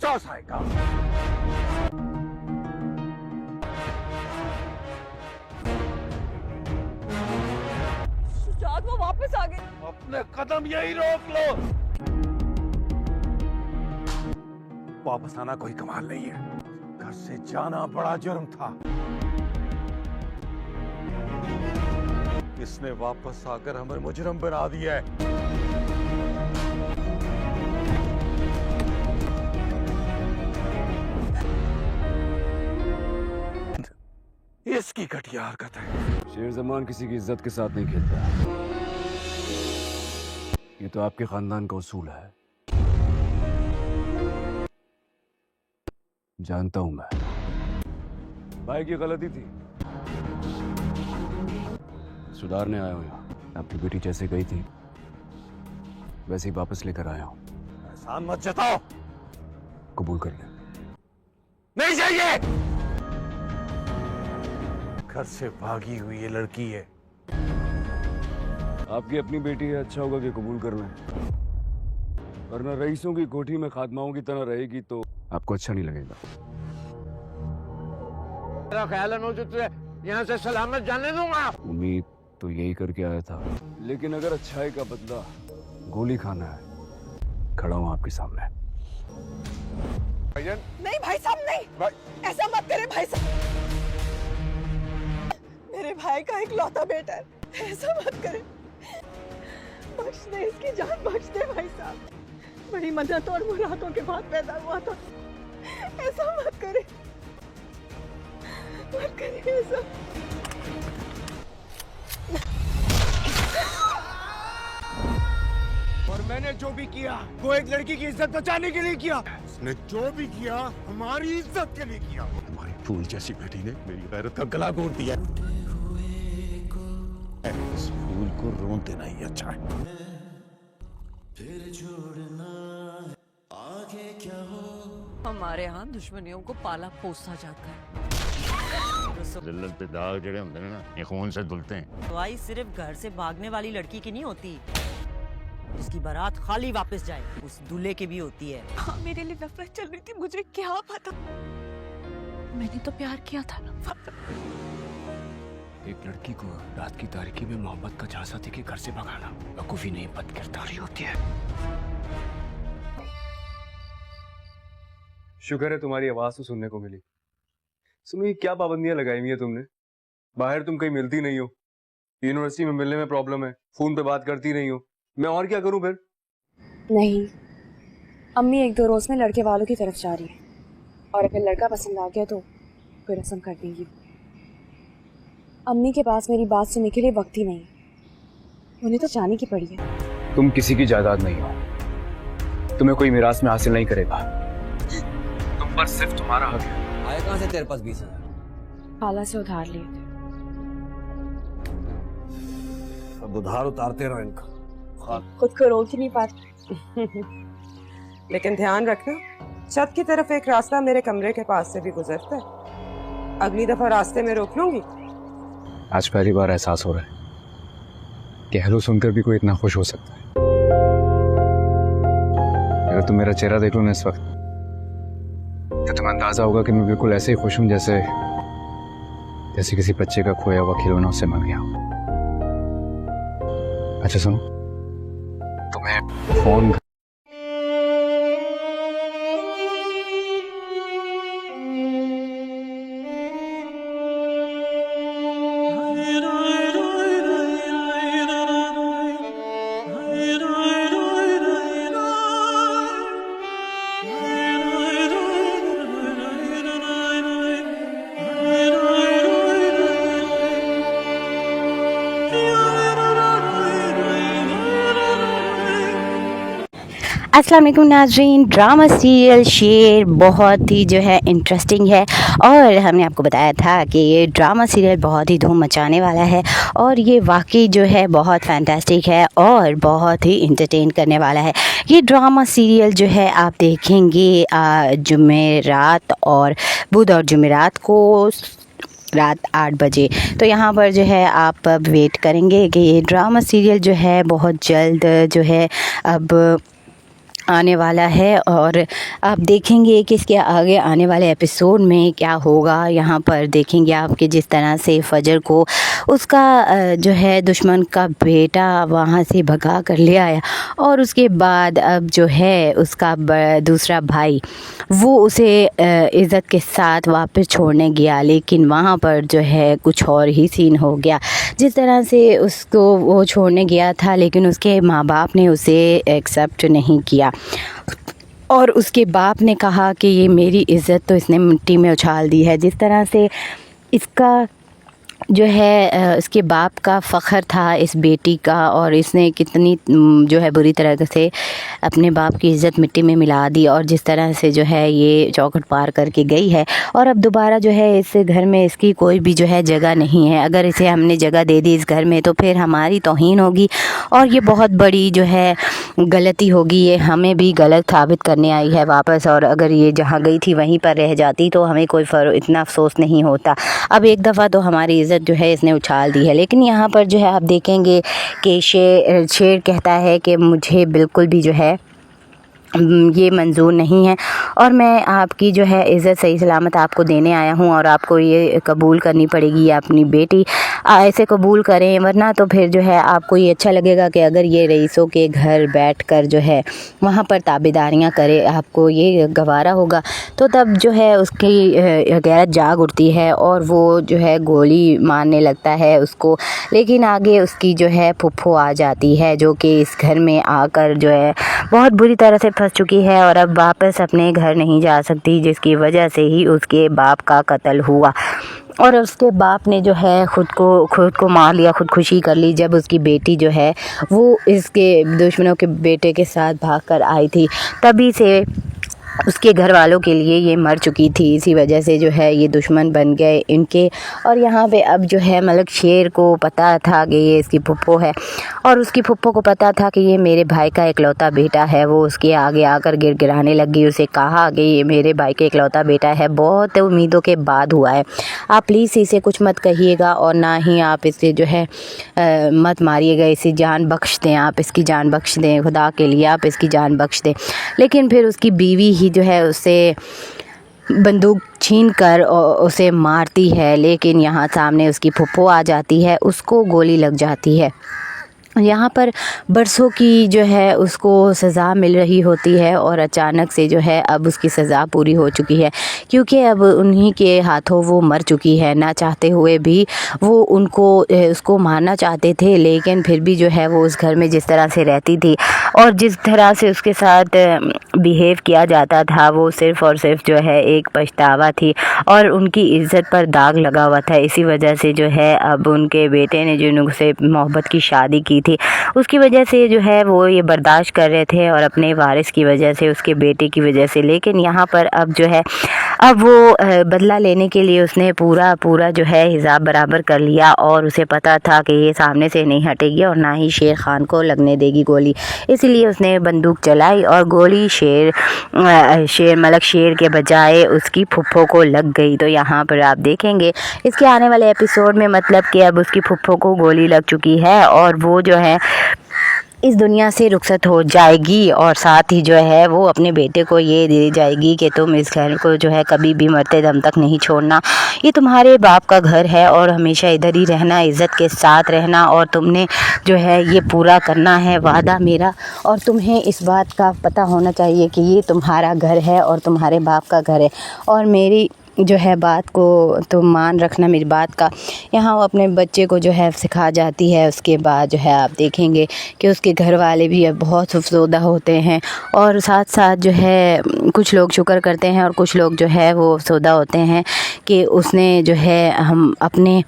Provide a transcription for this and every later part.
50 आएगा। सुजात वो वापस आ गए। अपने कदम यही रोक लो। वापस आना कोई कमाल नहीं है, घर से जाना बड़ा जुर्म था। इसने वापस आकर हमें मुजरिम बना दिया है। इसकी घटिया हरकत है। शेर जमान किसी की इज्जत के साथ नहीं खेलता। ये तो आपके खानदान का उसूल है। जानता हूं मैं, भाई की गलती थी, सुधारने आया हूं यहाँ। आपकी बेटी जैसे गई थी वैसे ही वापस लेकर आया हूं। एहसान मत जताओ। कबूल कर ले। नहीं चाहिए। घर से भागी हुई ये लड़की है। आपकी अपनी बेटी है, अच्छा होगा कि कबूल कर लें, वरना रईसों की कोठी में खादमाओं की तरह रहेगी तो आपको अच्छा नहीं लगेगा। मेरा ख्याल है मैं तुझे यहाँ से सलामत जाने दूंगा। उम्मीद तो यही करके आया था, लेकिन अगर अच्छाई का बदला गोली खाना है, खड़ा हूं आपके सामने। नहीं भाई साहब नहीं, ऐसा मत करे भाई साहब। मेरे भाई का इकलौता बेटा है, ऐसा मत करे। बख्श दे, इसकी जान बख्श दे भाई साहब। बड़ी मदद और मुरादों के बाद पैदा हुआ था, ऐसा मत करे, मत करे ऐसा। और मैंने जो भी किया वो एक लड़की की इज्जत बचाने के लिए किया। उसने जो भी किया हमारी इज्जत के लिए किया। तुम्हारी फूल जैसी बेटी ने मेरी गैरत का गला घोट दिया। इस फूल को रोन देना ही अच्छा है। फिर छोड़ना आगे क्या हो। हमारे यहाँ दुश्मनियों को पाला पोसा जाता है। जिल्लत पे दाग जड़े होते हैं ना, ये खून से धुलते हैं। दवाई सिर्फ घर से भागने वाली लड़की की नहीं होती, जिसकी बारात खाली वापस जाए उस दूल्हे की भी होती है। हाँ, मेरे लिए नफरत चल रही थी, मुझे क्या पता। मैंने तो प्यार किया था ना। एक लड़की को रात की तारीकी में मोहब्बत का झांसा दे के घर से भगाना वकूफी नहीं, बदकिरदारी होती है। शुक्र है तुम्हारी आवाज तो सुनने को मिली। सुनो, ये क्या पाबंदियां लगाई हुई है तुमने? बाहर तुम कहीं मिलती नहीं हो, यूनिवर्सिटी में मिलने में प्रॉब्लम है, फोन पे बात करती नहीं हो, मैं और क्या करूं फिर? नहीं, अम्मी एक दो रोज में लड़के वालों की तरफ जा रही है, और अगर लड़का पसंद आ गया तो फिर रस्म कर देंगी। अम्मी के पास मेरी बात सुनने के लिए वक्त ही नहीं, उन्हें तो जाने की पड़ी है। तुम किसी की जायदाद नहीं हो, तुम्हें कोई मिरास में हासिल नहीं करेगा, तुम पर सिर्फ तुम्हारा हक है। आए कहाँ से तेरे पास 20,000? खाला से उधार लिए थे। अब उधार उतारते रहो इनका। खुद को रोक ही नहीं पाते। लेकिन ध्यान रखना, छत की तरफ एक रास्ता मेरे कमरे के पास से भी गुजरता है, अगली दफा रास्ते में रोक लूंगी। आज पहली बार एहसास हो रहा है कि हेलो सुनकर भी कोई इतना खुश हो सकता है। अगर तुम मेरा चेहरा देख लो ना इस वक्त, तो तुम्हें अंदाजा होगा कि मैं बिल्कुल ऐसे ही खुश हूं जैसे किसी बच्चे का खोया हुआ खिलौना उससे मिल गया। अच्छा सुनो, तुम्हें फोन अस्सलाम वालेकुम नाज़रीन। ड्रामा सीरियल शेर बहुत ही जो है इंटरेस्टिंग है, और हमने आपको बताया था कि ये ड्रामा सीरियल बहुत ही धूम मचाने वाला है, और ये वाकई जो है बहुत फैंटास्टिक है और बहुत ही इंटरटेन करने वाला है। ये ड्रामा सीरियल जो है आप देखेंगे जुमेरात और बुध और जुमेरात को रात 8 बजे। तो यहाँ पर जो है आप अब वेट करेंगे कि ये ड्रामा सीरियल जो है बहुत जल्द जो है अब आने वाला है और आप देखेंगे कि इसके आगे आने वाले एपिसोड में क्या होगा। यहाँ पर देखेंगे आप कि जिस तरह से फजर को उसका जो है दुश्मन का बेटा वहाँ से भगा कर ले आया और उसके बाद अब जो है उसका दूसरा भाई वो उसे इज़्ज़त के साथ वापस छोड़ने गया, लेकिन वहाँ पर जो है कुछ और ही सीन हो गया। जिस तरह से उसको वो छोड़ने गया था, लेकिन उसके माँ बाप ने उसे एक्सेप्ट नहीं किया और उसके बाप ने कहा कि ये मेरी इज़्ज़त तो इसने मिट्टी में उछाल दी है। जिस तरह से इसका जो है इसके बाप का फ़ख्र था इस बेटी का और इसने कितनी जो है बुरी तरह से अपने बाप की इज़्ज़त मिट्टी में मिला दी और जिस तरह से जो है ये चौखट पार करके गई है और अब दोबारा जो है इस घर में इसकी कोई भी जो है जगह नहीं है। अगर इसे हमने जगह दे दी इस घर में तो फिर हमारी तौहीन होगी और ये बहुत बड़ी जो है गलती होगी। ये हमें भी गलत साबित करने आई है वापस, और अगर ये जहाँ गई थी वहीं पर रह जाती तो हमें कोई इतना अफसोस नहीं होता। अब एक दफ़ा तो हमारी इज़्ज़त जो है इसने उछाल दी है। लेकिन यहाँ पर जो है आप देखेंगे कि शेर कहता है कि मुझे बिल्कुल भी जो है ये मंजूर नहीं है और मैं आपकी जो है इज़्ज़त सही सलामत आपको देने आया हूँ और आपको ये कबूल करनी पड़ेगी। अपनी बेटी ऐसे कबूल करें, वरना तो फिर जो है आपको ये अच्छा लगेगा कि अगर ये रईसों के घर बैठकर जो है वहाँ पर ताबेदारियाँ करे, आपको ये गवारा होगा। तो तब जो है उसकी गैरत जाग उठती है और वो जो है गोली मारने लगता है उसको। लेकिन आगे उसकी जो है फुफ्फो आ जाती है जो कि इस घर में आकर जो है बहुत बुरी तरह से फंस चुकी है और अब वापस अपने घर नहीं जा सकती, जिसकी वजह से ही उसके बाप का कत्ल हुआ। और उसके बाप ने जो है खुद को मार लिया, खुदकुशी कर ली जब उसकी बेटी जो है वो इसके दुश्मनों के बेटे के साथ भागकर आई थी। तभी से उसके घर वालों के लिए ये मर चुकी थी, इसी वजह से जो है ये दुश्मन बन गए इनके। और यहाँ पे अब जो है मलक शेर को पता था कि ये इसकी फुप्पो है और उसकी फुप्पो को पता था कि ये मेरे भाई का इकलौता बेटा है। वो उसके आगे आकर गिड़गिड़ाने लगी, उसे कहा कि ये मेरे भाई का इकलौता बेटा है, बहुत उम्मीदों के बाद हुआ है, आप प्लीज़ इसे कुछ मत कहिएगा और ना ही आप इसे जो है मत मारिएगा, इसे जान बख्श दें, आप इसकी जान बख्श दें, खुदा के लिए आप इसकी जान बख्श दें। लेकिन फिर उसकी बीवी ही जो है उसे बंदूक छीन कर उसे मारती है। लेकिन यहाँ सामने उसकी फुप्पो आ जाती है, उसको गोली लग जाती है। यहाँ पर बरसों की जो है उसको सज़ा मिल रही होती है और अचानक से जो है अब उसकी सज़ा पूरी हो चुकी है, क्योंकि अब उन्हीं के हाथों वो मर चुकी है। ना चाहते हुए भी वो उसको मारना चाहते थे, लेकिन फिर भी जो है वो उस घर में जिस तरह से रहती थी और जिस तरह से उसके साथ बिहेव किया जाता था, वो सिर्फ़ और सिर्फ जो है एक पछतावा थी और उनकी इज़्ज़त पर दाग लगा हुआ था। इसी वजह से जो है अब उनके बेटे ने जो उनसे मोहब्बत की शादी की थी, उसकी वजह से जो है वो ये बर्दाश्त कर रहे थे और अपने वारिस की वजह से, उसके बेटे की वजह से। लेकिन यहाँ पर अब जो है अब वो बदला लेने के लिए उसने पूरा जो है हिसाब बराबर कर लिया और उसे पता था कि ये सामने से नहीं हटेगी और ना ही शेर खान को लगने देगी गोली। इसलिए उसने बंदूक चलाई और गोली मलक शेर के बजाय उसकी फुप्पो को लग गई। तो यहाँ पर आप देखेंगे इसके आने वाले एपिसोड में मतलब कि अब उसकी फुप्पो को गोली लग चुकी है और वो जो है इस दुनिया से रुखसत हो जाएगी और साथ ही जो है वो अपने बेटे को ये दे जाएगी कि तुम इस घर को जो है कभी भी मरते दम तक नहीं छोड़ना, ये तुम्हारे बाप का घर है और हमेशा इधर ही रहना, इज़्ज़त के साथ रहना और तुमने जो है ये पूरा करना है वादा मेरा। और तुम्हें इस बात का पता होना चाहिए कि ये तुम्हारा घर है और तुम्हारे बाप का घर है और मेरी जो है बात को तुम मान रखना, मेरी बात का। यहाँ वो अपने बच्चे को जो है सिखा जाती है। उसके बाद जो है आप देखेंगे कि उसके घर वाले भी अब बहुत अफसोदा होते हैं और साथ साथ जो है कुछ लोग शुक्र करते हैं और कुछ लोग जो है वो अफसोदा होते हैं कि उसने जो है हम अपने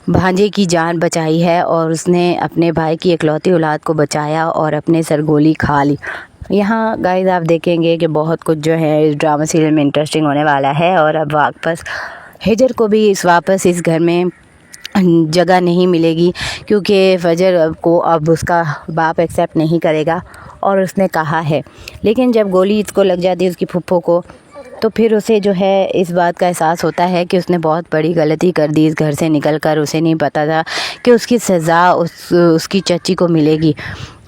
भांजे की जान बचाई है और उसने अपने भाई की इकलौती औलाद को बचाया और अपने सर गोली खा ली। यहाँ गाइस आप देखेंगे कि बहुत कुछ जो है इस ड्रामा सीरियल में इंटरेस्टिंग होने वाला है और अब वापस हिजर को भी वापस इस घर में जगह नहीं मिलेगी, क्योंकि फजर को अब उसका बाप एक्सेप्ट नहीं करेगा और उसने कहा है। लेकिन जब गोली इसको लग जाती है उसकी फुप्पो को, तो फिर उसे जो है इस बात का एहसास होता है कि उसने बहुत बड़ी गलती कर दी इस घर से निकलकर। उसे नहीं पता था कि उसकी सज़ा उसकी चची को मिलेगी,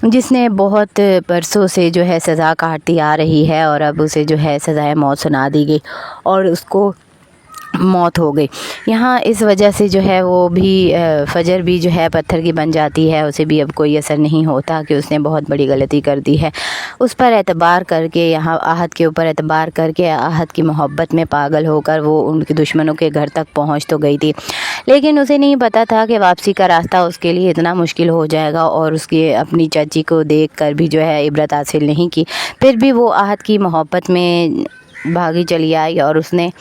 जिसने बहुत बरसों से जो है सज़ा काटती आ रही है, और अब उसे जो है सज़ाए मौत सुना दी गई और उसको मौत हो गई। यहाँ इस वजह से जो है वो भी फजर भी जो है पत्थर की बन जाती है। उसे भी अब कोई असर नहीं होता कि उसने बहुत बड़ी गलती कर दी है। उस पर एतबार करके, यहाँ आहत के ऊपर एतबार करके, आहत की मोहब्बत में पागल होकर वो उनके दुश्मनों के घर तक पहुँच तो गई थी, लेकिन उसे नहीं पता था कि वापसी का रास्ता उसके लिए इतना मुश्किल हो जाएगा। और उसकी अपनी चाची को देख कर भी जो है इबरत हासिल नहीं की। फिर भी वो आहत की मोहब्बत में भागी चली आई और उसने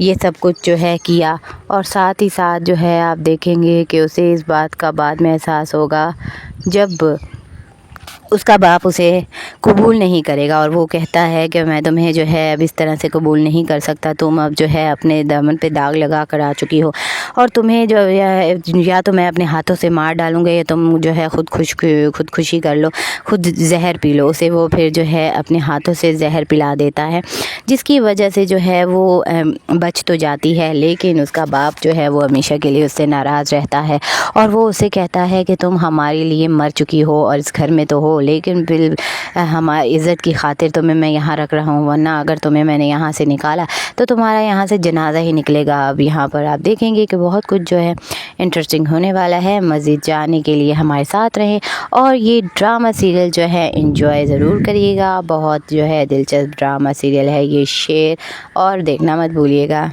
ये सब कुछ जो है किया। और साथ ही साथ जो है आप देखेंगे कि उसे इस बात का बाद में एहसास होगा जब उसका बाप उसे कबूल नहीं करेगा और वो कहता है कि मैं तुम्हें जो है अब इस तरह से कबूल नहीं कर सकता, तुम अब जो है अपने दामन पे दाग लगा कर आ चुकी हो और तुम्हें जो या तो मैं अपने हाथों से मार डालूँगा या तुम जो है खुदकुशी कर लो, खुद जहर पी लो। उसे वो फिर जो है अपने हाथों से जहर पिला देता है, जिसकी वजह से जो है वो बच तो जाती है, लेकिन उसका बाप जो है वो हमेशा के लिए उससे नाराज़ रहता है और वो उसे कहता है कि तुम हमारे लिए मर चुकी हो और इस घर में तो हो, लेकिन फिर हमारी इज़्ज़त की खातिर तुम्हें मैं यहाँ रख रहा हूँ, वरना अगर तुम्हें मैंने यहाँ से निकाला तो तुम्हारा यहाँ से जनाजा ही निकलेगा। अब यहाँ पर आप देखेंगे कि बहुत कुछ जो है इंटरेस्टिंग होने वाला है। मज़ीद जानने के लिए हमारे साथ रहें और ये ड्रामा सीरियल जो है एंजॉय ज़रूर करिएगा। बहुत जो है दिलचस्प ड्रामा सीरियल है ये शेर, और देखना मत भूलिएगा।